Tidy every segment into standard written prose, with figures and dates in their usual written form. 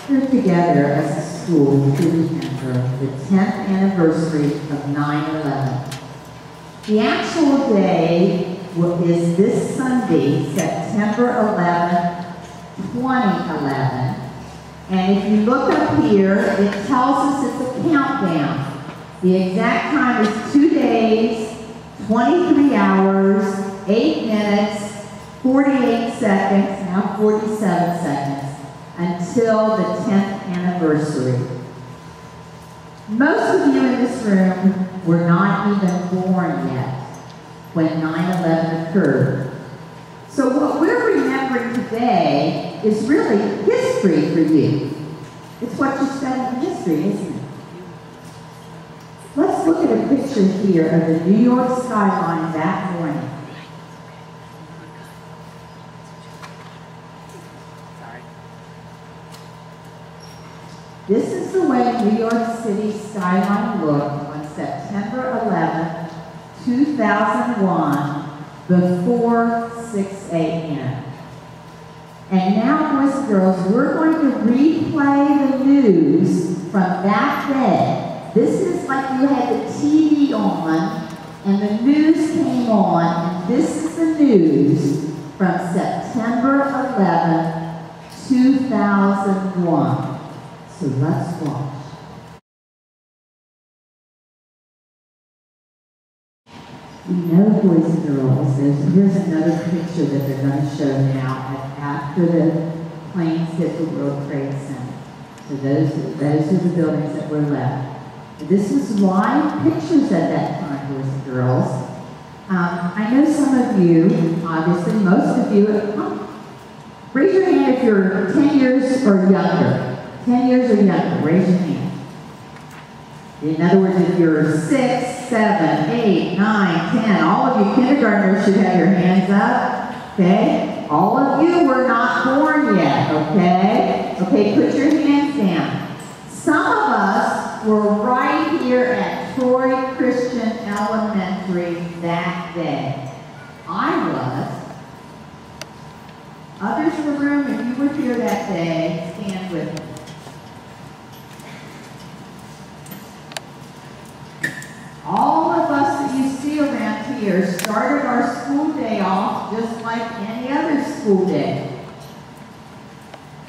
We're together as a school to remember the 10th anniversary of 9/11. The actual day is this Sunday, September 11th, 2011. And if you look up here, it tells us it's a countdown. The exact time is 2 days, 23 hours, 8 minutes, 48 seconds, now 47 seconds, until the 10th anniversary. Most of you in this room were not even born yet when 9/11 occurred. So what we're remembering today is really history for you. It's what you study in history, isn't it? Let's look at a picture here of the New York skyline that morning. This is the way New York City skyline looked on September 11th, 2001, before 6 a.m. And now, boys and girls, we're going to replay the news from that day. This is like you had the TV on, and the news came on, and this is the news from September 11th, 2001. So let's watch. You know, boys and girls, here's another picture that they're going to show now after the planes hit the World Trade Center. So those are the buildings that were left. This is live pictures at that time, boys and girls. I know some of you, obviously, most of you, raise your hand if you're 10 years or younger. 10 years or younger, raise your hand. In other words, if you're 6, 7, 8, 9, 10, all of you kindergartners should have your hands up, okay? All of you were not born yet, okay? Okay, put your hands down. Some of us were right here at Troy Christian Elementary that day. I was. Others in the room, if you were here that day, stand with me. All of us that you see around here started our school day off just like any other school day.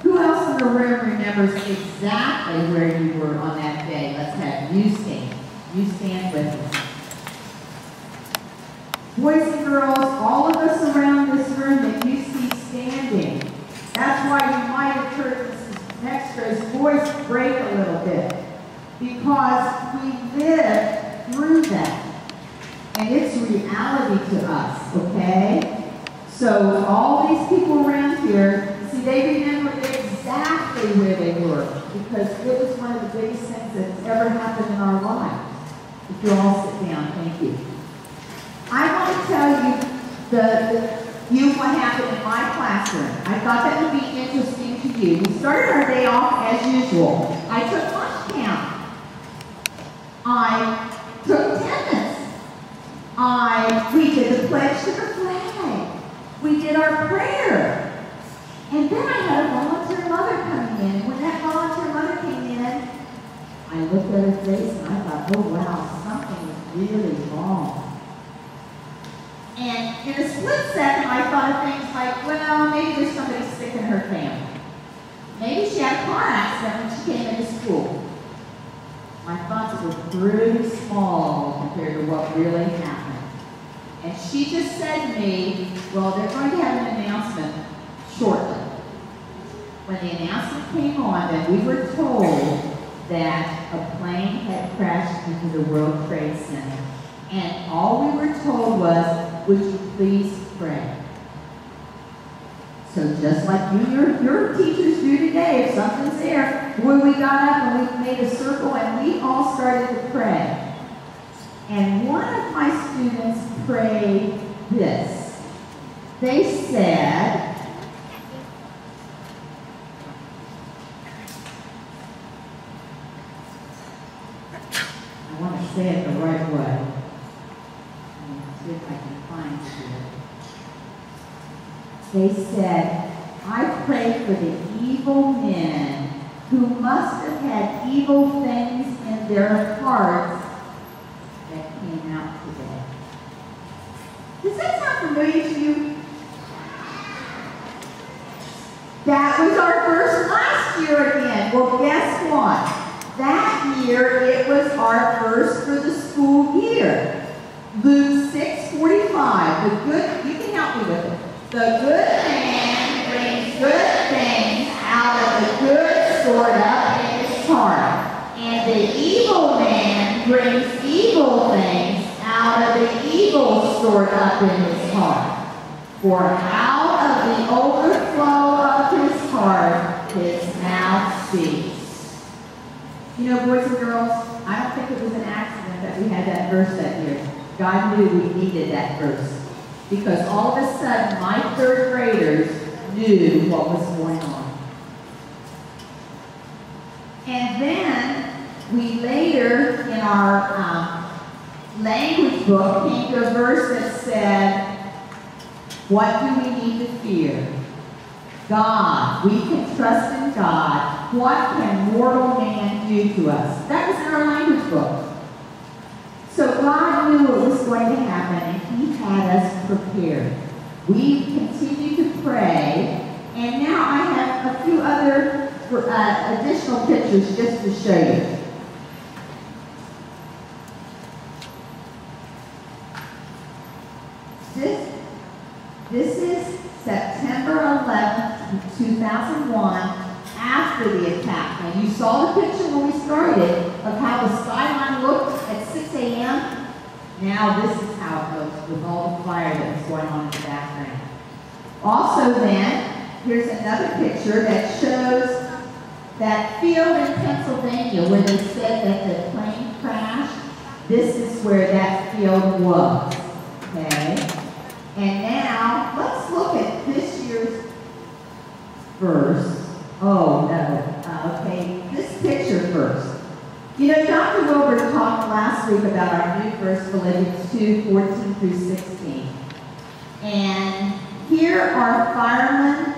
Who else in the room remembers exactly where you were on that day? Let's have you stand. You stand with us. Boys and girls, all of us around this room that you see standing, that's why you might have heard Mrs. Meckstroth's voice break a little bit. Because we lived through that. And it's reality to us, okay? So all these people around here, see, they remember exactly where they were because it was one of the biggest things that's ever happened in our lives. If you all sit down, thank you. I want to tell you what happened in my classroom. I thought that would be interesting to you. We started our day off as usual. I took lunch count. I took attendance. We did the pledge to the flag. We did our prayer. And then I had a volunteer mother coming in. When that volunteer mother came in, I looked at her face and I thought, oh wow, something is really wrong. And in a split second, I thought of things like, well, maybe there's somebody sick in her family. Maybe she had a car accident when she came into school. My thoughts were pretty small compared to what really happened. And she just said to me, well, they're going to have an announcement shortly. When the announcement came on, then we were told that a plane had crashed into the World Trade Center. And all we were told was, would you please pray? So just like your teachers do today, if something's there, boy, we got up and we made a circle and we all started to pray. And one of my students prayed this. They said, I want to say it the right way. See if I can find it. They said, I pray for the evil men who must have had evil things in their hearts that came out today. Does that sound familiar to you? That was our verse last year again. Well, guess what? That year, it was our verse for the school year. Luke 6:45. The good, you can help me with it. The good man brings good things out of the good stored up in his heart. And the evil man brings evil things out of the evil stored up in his heart. For out of the overflow of his heart, his mouth speaks. You know, boys and girls, I don't think it was an accident that we had that verse that year. God knew we needed that verse. Because all of a sudden, my third graders knew what was going on. And then, we later, in our language book, came to a verse that said, what do we need to fear? God. We can trust in God. What can mortal man do to us? That was in our language book. So God knew what was going to happen, and He had us prepared. We continue to pray, and now I have a few other additional pictures just to show you. This is September 11th, 2001, after the attack. Now, you saw the picture when we started of how the skyline looked at 6 a.m. Now, this is how it looks with all the fire that was going on in the background. Also, then, here's another picture that shows that field in Pennsylvania where they said that the plane crashed. This is where that field was. Okay? And now, let's look at this year's verse. Oh, no. Okay, this picture first. You know, Dr. Wilbur talked last week about our new verse, Philippians 2:14 through 16. And here are firemen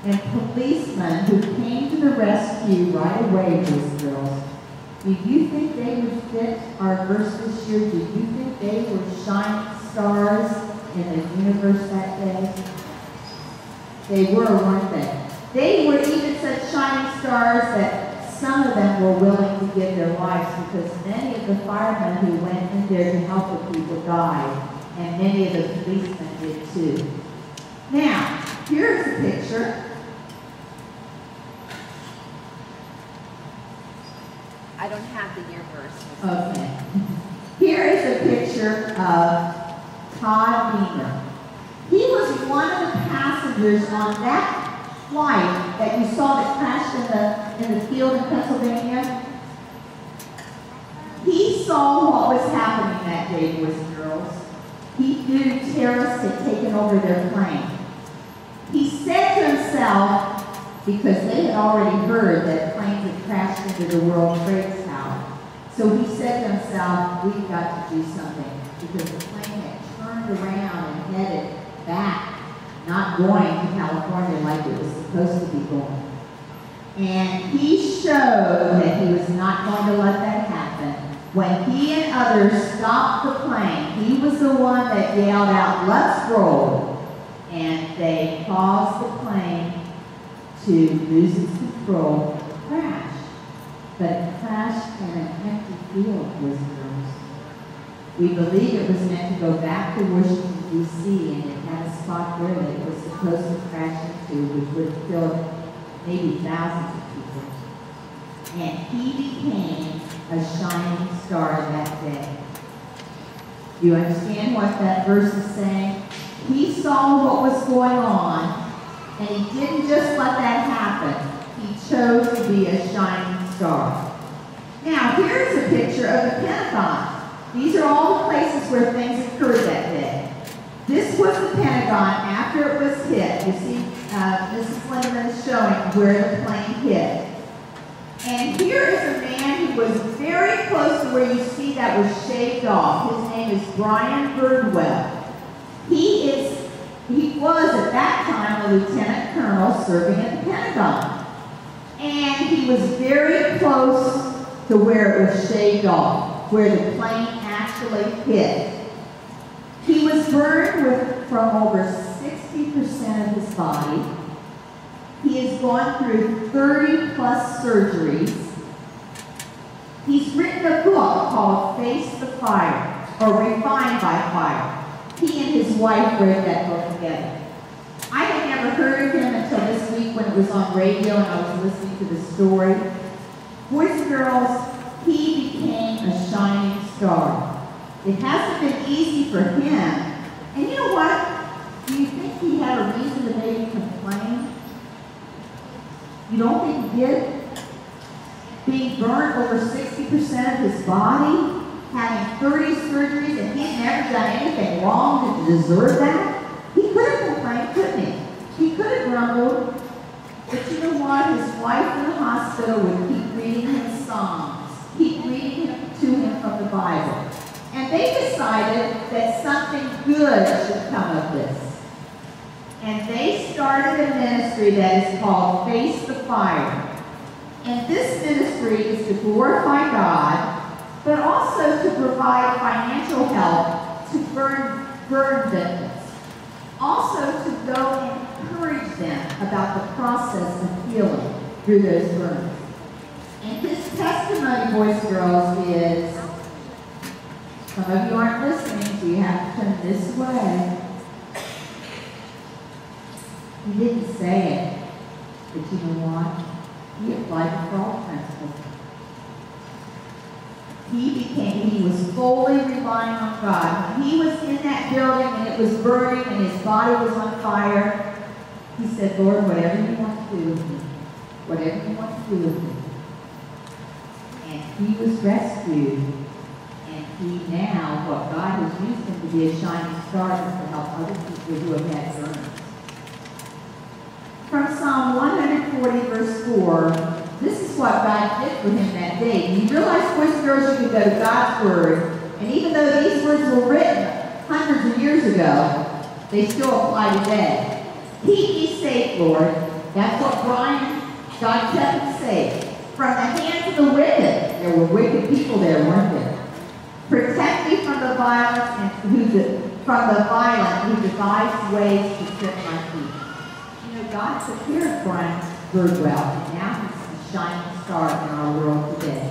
and policemen who came to the rescue right away, boys and girls. Do you think they would fit our verse this year? Do you think they were shining stars in the universe that day? They were, weren't they? They were even such shining stars that some of them were willing to give their lives because many of the firemen who went in there to help the people died, and many of the policemen did too. Now, here's a picture. I don't have the year verse. Okay. Here is a picture of Todd Beamer. He was one of the passengers on that flight that you saw that crashed in the field in Pennsylvania. He saw what was happening that day, boys and girls. He knew terrorists had taken over their plane. He said to himself, because they had already heard that planes had crashed into the World Trade Tower, so he said to himself, we've got to do something, because the plane had turned around and headed back, not going to California like it was supposed to be going. And he showed that he was not going to let that happen. When he and others stopped the plane, he was the one that yelled out, let's roll. And they caused the plane to lose its control and crash. But it crashed in an empty field, boys and girls. We believe it was meant to go back to Washington, D.C., and it had a spot there that it was supposed to crash into, which would have killed maybe thousands of people. And he became a shining star that day. Do you understand what that verse is saying? He saw what was going on, and he didn't just let that happen. He chose to be a shining star. Now, here's a picture of the Pentagon. These are all the places where things occurred that day. This was the Pentagon after it was hit. You see, Mrs. Lindemann is showing where the plane hit. And here is a man who was very close to where you see that was shaved off. His name is Brian Birdwell. He was at that time a lieutenant colonel serving at the Pentagon. And he was very close to where it was shaved off, where the plane actually hit. He was burned from over 60% of his body. He has gone through 30 plus surgeries. He's written a book called Face the Fire, or Refined by Fire. He and his wife wrote that book together. I had never heard of him until this week when it was on radio and I was listening to the story. Boys and girls, he became a shining star. It hasn't been easy for him. And you know what? Do you think he had a reason to maybe complain? You don't think he did? Being burned over 60% of his body, having 30 surgeries, and he's never done anything wrong to deserve that? He could have complained, couldn't he? He could have grumbled. But you know what? His wife in the hospital would keep reading him Psalms, keep reading to him from the Bible. And they decided that something good should come of this. And they started a ministry that is called Face the Fire. And this ministry is to glorify God, but also to provide financial help to burn victims. Also to go and encourage them about the process of healing through those burns. And his testimony, boys and girls, is, some of you aren't listening, so you have to turn this way. He didn't say it, but you know what? He applied the fraud principle. He was fully relying on God. When he was in that building and it was burning and his body was on fire, he said, Lord, whatever you want to do with me, whatever you want to do with me. And he was rescued. And he now, what God has used him to be a shining star is to help other people who have had burns. From Psalm 140, verse 4, this is what God did for him that day. And you realize, boys and girls, you can go to God's Word, and even though these words were written hundreds of years ago, they still apply today. Keep me safe, Lord. That's what God kept him safe. From the hands of the wicked. There were wicked people there, weren't there? Protect me from the violent who devise ways to trip my feet. You know, God took care of Brian Birdwell, and now he's a shining star in our world today.